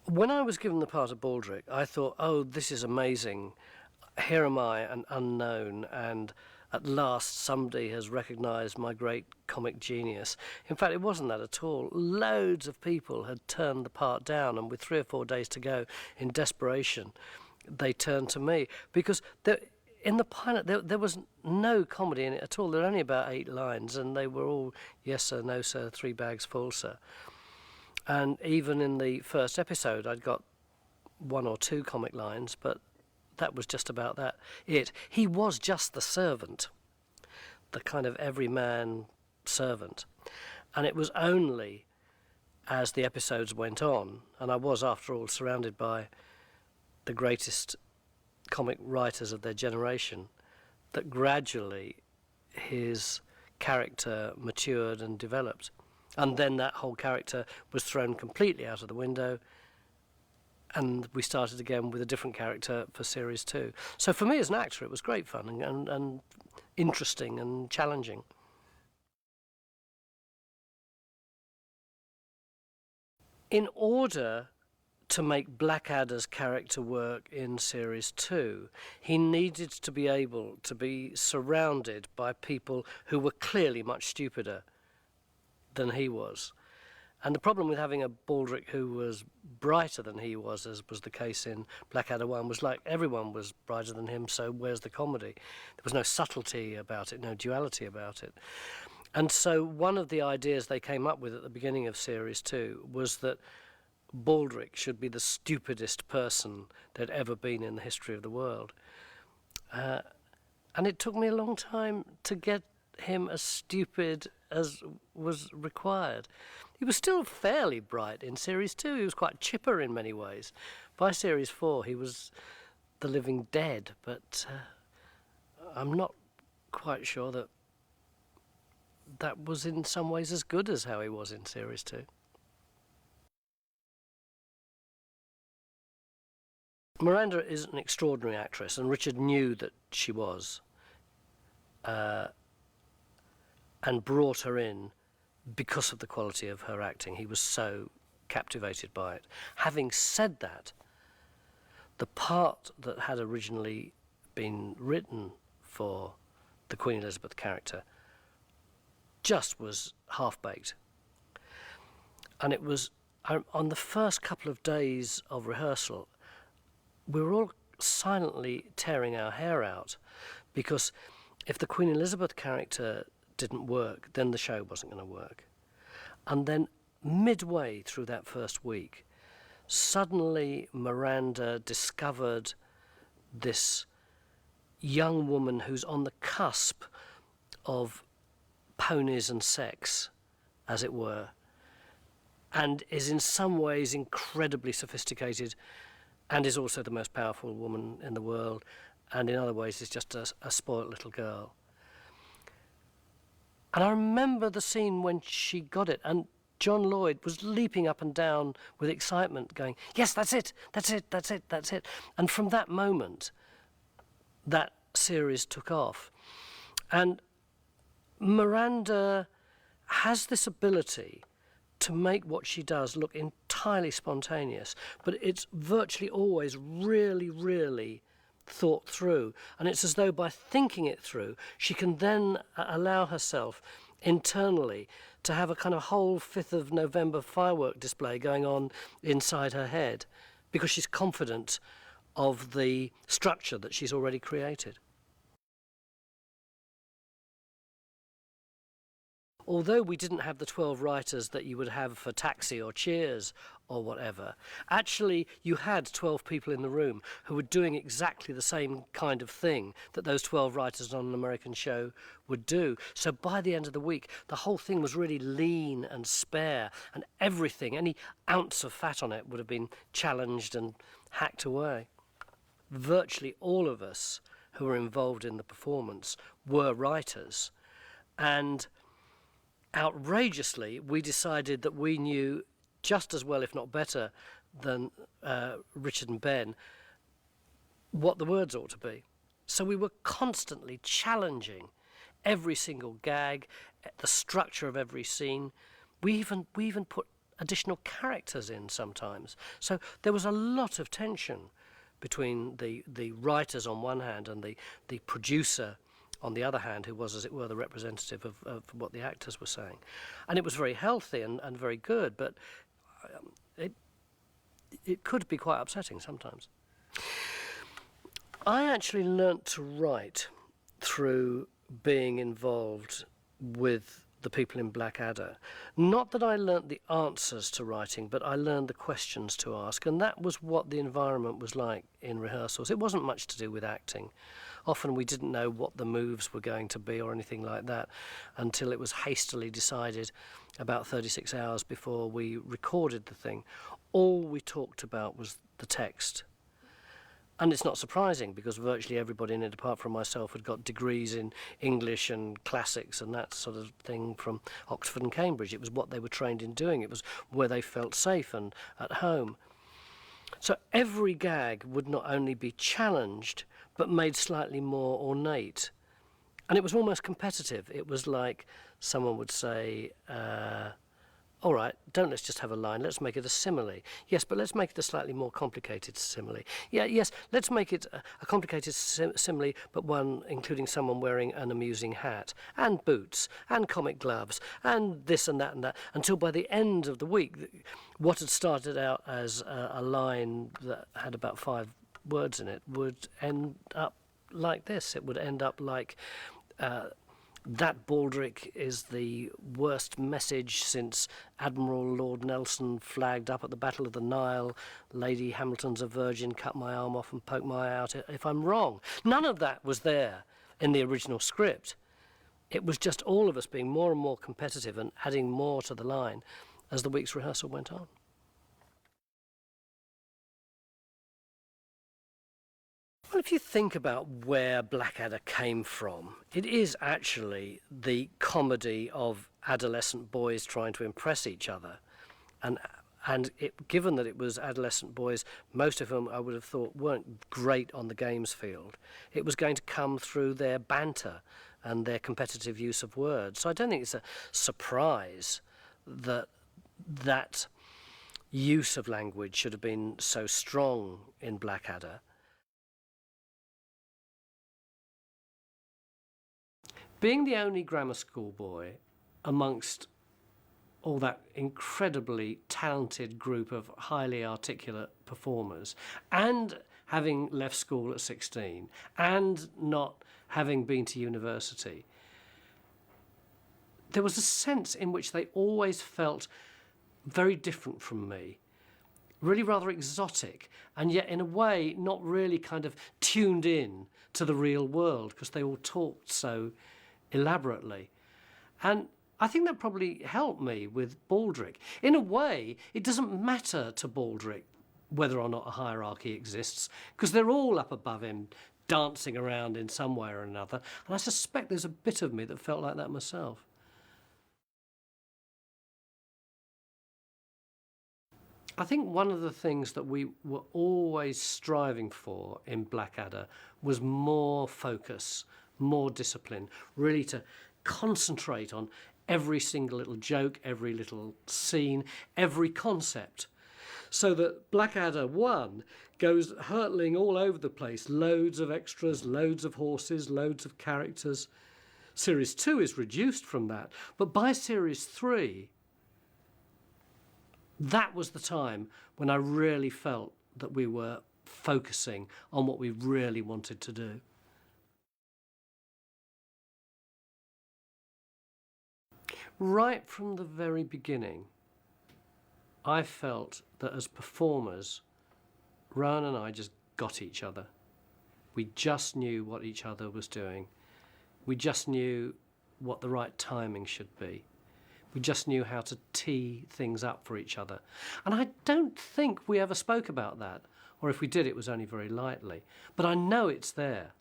When I was given the part of Baldrick, I thought, oh, this is amazing. Here am I, an unknown, and at last somebody has recognised my great comic genius. In fact, it wasn't that at all. Loads of people had turned the part down, and with 3 or 4 days to go, in desperation, they turned to me. Because in the pilot, there was no comedy in it at all. There were only about 8 lines, and they were all, yes sir, no sir, 3 bags full, sir. And even in the first episode, I'd got 1 or 2 comic lines, but that was just about it. He was just the servant, the kind of everyman servant. And it was only as the episodes went on, and I was, after all, surrounded by the greatest comic writers of their generation, that gradually his character matured and developed. And then that whole character was thrown completely out of the window, and we started again with a different character for series 2. So for me as an actor, it was great fun and interesting and challenging. In order to make Blackadder's character work in series 2, he needed to be able to be surrounded by people who were clearly much stupider than he was. And the problem with having a Baldrick who was brighter than he was, as was the case in Blackadder 1, was like everyone was brighter than him, so where's the comedy? There was no subtlety about it, no duality about it. And so one of the ideas they came up with at the beginning of series 2 was that Baldrick should be the stupidest person there'd ever been in the history of the world. And it took me a long time to get him as stupid as was required. He was still fairly bright in series 2. He was quite chipper in many ways. By series 4 he was the living dead, but I'm not quite sure that that was in some ways as good as how he was in series 2. Miranda is an extraordinary actress, and Richard knew that she was, and brought her in because of the quality of her acting. He was so captivated by it. Having said that, the part that had originally been written for the Queen Elizabeth character just was half-baked. And it was, on the first couple of days of rehearsal, we were all silently tearing our hair out, because if the Queen Elizabeth character didn't work, then the show wasn't going to work. And then midway through that first week, suddenly Miranda discovered this young woman who's on the cusp of ponies and sex, as it were, and is in some ways incredibly sophisticated, and is also the most powerful woman in the world, and in other ways is just a spoilt little girl. And I remember the scene when she got it, and John Lloyd was leaping up and down with excitement, going, yes, that's it, that's it, that's it, that's it. And from that moment, that series took off. And Miranda has this ability to make what she does look entirely spontaneous, but it's virtually always really, really thought through. And it's as though by thinking it through, she can then allow herself internally to have a kind of whole 5th of November firework display going on inside her head, because she's confident of the structure that she's already created. Although we didn't have the 12 writers that you would have for Taxi or Cheers or whatever, actually you had 12 people in the room who were doing exactly the same kind of thing that those 12 writers on an American show would do. So by the end of the week, the whole thing was really lean and spare, and everything, any ounce of fat on it, would have been challenged and hacked away. Virtually all of us who were involved in the performance were writers, and outrageously, we decided that we knew just as well, if not better, than Richard and Ben, what the words ought to be. So we were constantly challenging every single gag, the structure of every scene. We even put additional characters in sometimes. So there was a lot of tension between the writers on one hand and the producer on the other hand, who was, as it were, the representative of what the actors were saying. And it was very healthy and very good, but it could be quite upsetting sometimes. I actually learnt to write through being involved with the people in Blackadder. Not that I learnt the answers to writing, but I learned the questions to ask, and that was what the environment was like in rehearsals. It wasn't much to do with acting. Often we didn't know what the moves were going to be or anything like that until it was hastily decided about 36 hours before we recorded the thing. All we talked about was the text. And it's not surprising, because virtually everybody in it, apart from myself, had got degrees in English and classics and that sort of thing from Oxford and Cambridge. It was what they were trained in doing. It was where they felt safe and at home. So every gag would not only be challenged, but made slightly more ornate. And it was almost competitive. It was like someone would say, all right, don't let's just have a line, let's make it a simile. Yes, but let's make it a slightly more complicated simile. Yeah, yes, let's make it a complicated simile, but one including someone wearing an amusing hat, and boots, and comic gloves, and this and that, until by the end of the week, what had started out as a line that had about 5 words in it would end up like this. It would end up like... that Baldrick is the worst message since Admiral Lord Nelson flagged up at the Battle of the Nile. Lady Hamilton's a virgin, cut my arm off and poke my eye out if I'm wrong. None of that was there in the original script. It was just all of us being more and more competitive and adding more to the line as the week's rehearsal went on. Well, if you think about where Blackadder came from, it is actually the comedy of adolescent boys trying to impress each other. And given that it was adolescent boys, most of whom I would have thought weren't great on the games field, it was going to come through their banter and their competitive use of words. So I don't think it's a surprise that that use of language should have been so strong in Blackadder. Being the only grammar school boy amongst all that incredibly talented group of highly articulate performers, and having left school at 16, and not having been to university, there was a sense in which they always felt very different from me, really rather exotic, and yet in a way not really kind of tuned in to the real world, because they all talked so elaborately. And I think that probably helped me with Baldrick. In a way, it doesn't matter to Baldrick whether or not a hierarchy exists, because they're all up above him, dancing around in some way or another. And I suspect there's a bit of me that felt like that myself. I think one of the things that we were always striving for in Blackadder was more focus, more discipline, really to concentrate on every single little joke, every little scene, every concept, so that Blackadder 1 goes hurtling all over the place, loads of extras, loads of horses, loads of characters. Series 2 is reduced from that, but by Series 3, that was the time when I really felt that we were focusing on what we really wanted to do. Right from the very beginning, I felt that as performers, Rowan and I just got each other. We just knew what each other was doing. We just knew what the right timing should be. We just knew how to tee things up for each other. And I don't think we ever spoke about that, or if we did, it was only very lightly. But I know it's there.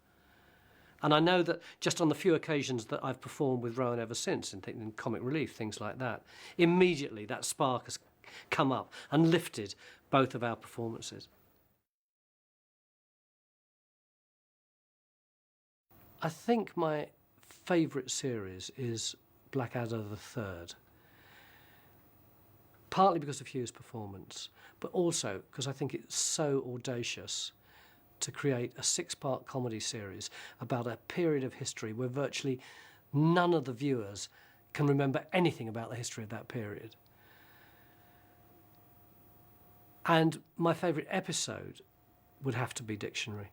And I know that just on the few occasions that I've performed with Rowan ever since, in comic relief, things like that, immediately that spark has come up and lifted both of our performances. I think my favourite series is Blackadder the Third. partly because of Hugh's performance, but also because I think it's so audacious to create a 6-part comedy series about a period of history where virtually none of the viewers can remember anything about the history of that period. And my favourite episode would have to be Dictionary.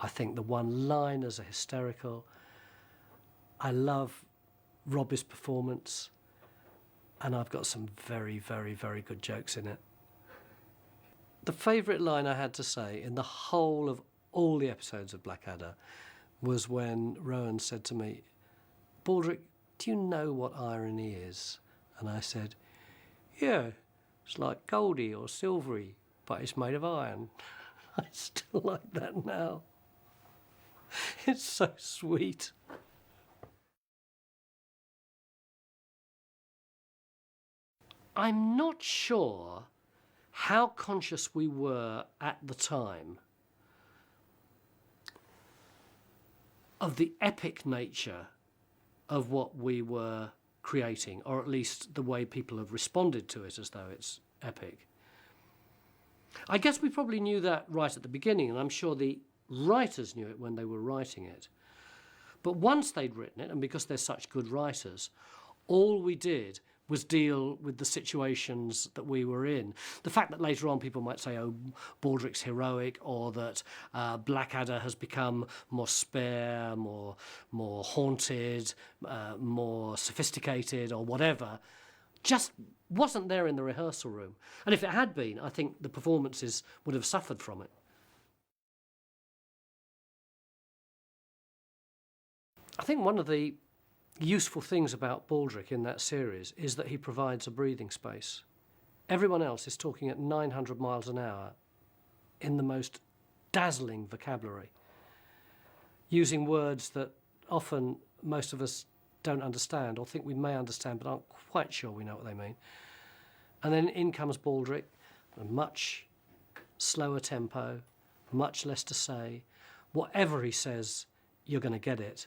I think the one-liners are hysterical. I love Robbie's performance, and I've got some very, very, very good jokes in it. The favourite line I had to say in the whole of all the episodes of Blackadder was when Rowan said to me, "Baldrick, do you know what irony is?" And I said, "Yeah, it's like goldy or silvery, but it's made of iron." I still like that now. It's so sweet. I'm not sure how conscious we were at the time of the epic nature of what we were creating, or at least the way people have responded to it as though it's epic. I guess we probably knew that right at the beginning, and I'm sure the writers knew it when they were writing it. But once they'd written it, and because they're such good writers, all we did was deal with the situations that we were in. The fact that later on people might say, oh, Baldrick's heroic, or that Blackadder has become more spare, more haunted, more sophisticated, or whatever, just wasn't there in the rehearsal room. And if it had been, I think the performances would have suffered from it. I think one of the useful things about Baldrick in that series is that he provides a breathing space. Everyone else is talking at 900 miles an hour in the most dazzling vocabulary, using words that often most of us don't understand or think we may understand but aren't quite sure we know what they mean. And then in comes Baldrick, a much slower tempo, much less to say. Whatever he says, you're going to get it.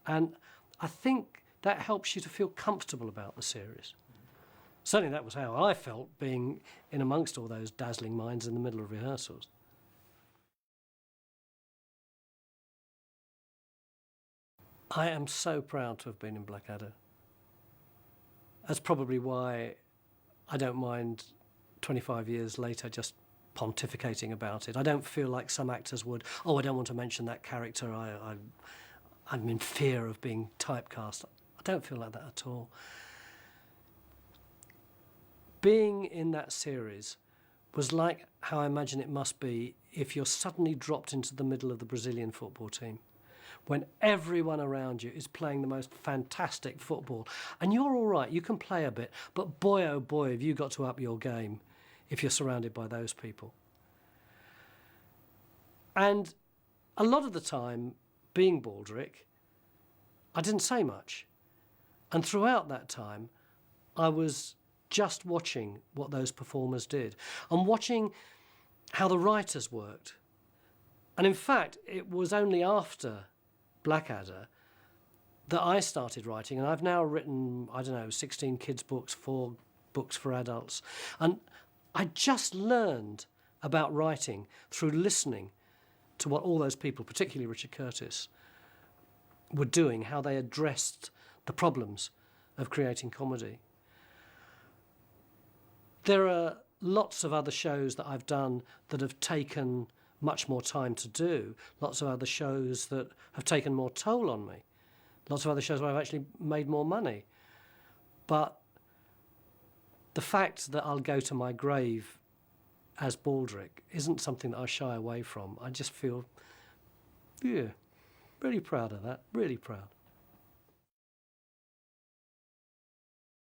And I think that helps you to feel comfortable about the series. Certainly that was how I felt, being in amongst all those dazzling minds in the middle of rehearsals. I am so proud to have been in Blackadder. That's probably why I don't mind 25 years later just pontificating about it. I don't feel like some actors would, oh, I don't want to mention that character, I'm in fear of being typecast. I don't feel like that at all. Being in that series was like how I imagine it must be if you're suddenly dropped into the middle of the Brazilian football team, when everyone around you is playing the most fantastic football, and you're all right, you can play a bit, but boy oh boy have you got to up your game if you're surrounded by those people. And a lot of the time, being Baldrick, I didn't say much. And throughout that time, I was just watching what those performers did and watching how the writers worked. And in fact, it was only after Blackadder that I started writing, and I've now written, 16 kids' books, 4 books for adults. And I just learned about writing through listening to what all those people, particularly Richard Curtis, were doing, how they addressed the problems of creating comedy. There are lots of other shows that I've done that have taken much more time to do, lots of other shows that have taken more toll on me, lots of other shows where I've actually made more money. But the fact that I'll go to my grave as Baldrick isn't something that I shy away from. I just feel, really proud of that, really proud.